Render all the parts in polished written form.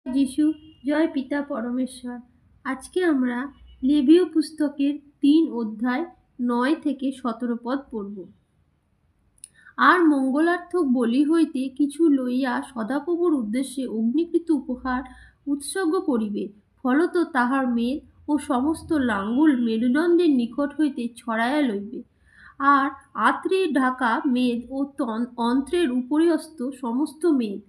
যিশু, জয় পিতা পরমেশ্বর। আজকে আমরা লেবীয় পুস্তকের 3 অধ্যায় 9 থেকে 17 পদ পড়ব। আর মঙ্গলার্থক বলি হইতে কিছু লইয়া সদাপ্রভুর উদ্দেশ্যে অগ্নিকৃত উপহার উৎসর্গ করিবে। ফলত তাহার মেদ ও সমস্ত লাঙ্গুল মেরুদণ্ডের নিকট হইতে ছড়াইয়া লইবে। আর আত্রে ঢাকা মেদ ও অন্ত্রের উপরিহস্ত সমস্ত মেদ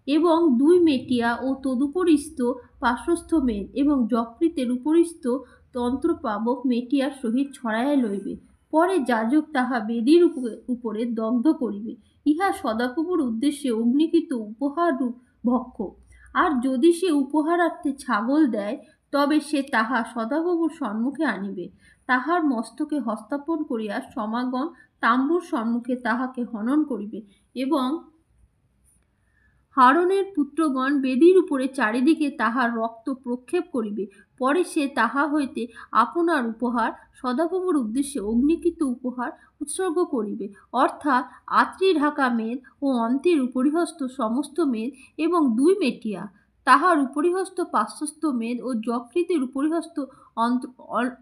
এবং 2 মেটিয়া ও তদুপরিস্থ পার্শ্বস্থ মেদ এবং যকৃতের উপরিস্থ তন্ত্রপাবক মেটিয়ার সহিত ছড়াইয়া লইবে। পরে যাজক তাহা বেদীর উপরে দগ্ধ করিবে। ইহা সদাপ্রভুর উদ্দেশ্যে অগ্নিকৃত উপহার রূপ ভক্ষ্য। আর যদি সে উপহারার্থে ছাগল দেয়, তবে সে তাহা সদাপ্রভুর সম্মুখে আনিবে। তাহার মস্তকে হস্তাপন করিয়া সমাগম তাম্বুর সম্মুখে তাহাকে হনন করিবে এবং হারনের পুত্রগণ বেদীর উপরে চারিদিকে তাহার রক্ত প্রক্ষেপ করিবে। পরে সে তাহা হইতে আপনার উপহার সদাপ্রভুর উদ্দেশ্যে অগ্নিকৃত উপহার উৎসর্গ করিবে, অর্থাৎ আত্রি ঢাকা মেদ ও অন্তের উপরিহস্ত সমস্ত মেদ এবং 2 মেটিয়া, তাহার উপরিহস্ত পার্শ্বস্থ মেদ ও যকৃতের উপরিহস্ত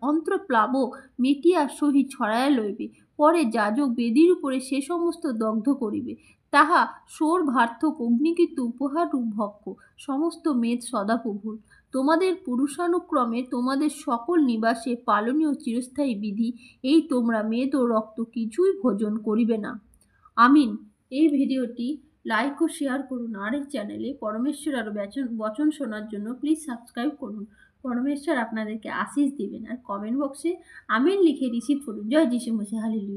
অন্ত্রপ্লাবক মেটিয়ার সহিত ছড়াইয়া লইবে। পরে যাজক বেদীর উপরে সে সমস্ত দগ্ধ করিবে। তাহা সৌরভার্থক অগ্নিকৃত উপহাররূপ ভক্ষ্য। সমস্ত মেদ সদাপ্রভুর। তোমাদের পুরুষানুক্রমে তোমাদের সকল নিবাসে পালনীয় চিরস্থায়ী বিধি এই, তোমরা মেদ ও রক্ত কিছুই ভোজন করিবে না। আমিন। এই ভিডিওটি লাইক ও শেয়ার করুন। আর এই চ্যানেলে পরমেশ্বর আরও বচন শোনার জন্য প্লিজ সাবস্ক্রাইব করুন। পরমেশ্বর আপনাদেরকে আশীষ দিবেন। আর কমেন্ট বক্সে আমিন লিখে রিসিভ করুন। জয় যিশু মসিহ, হালেলুয়া।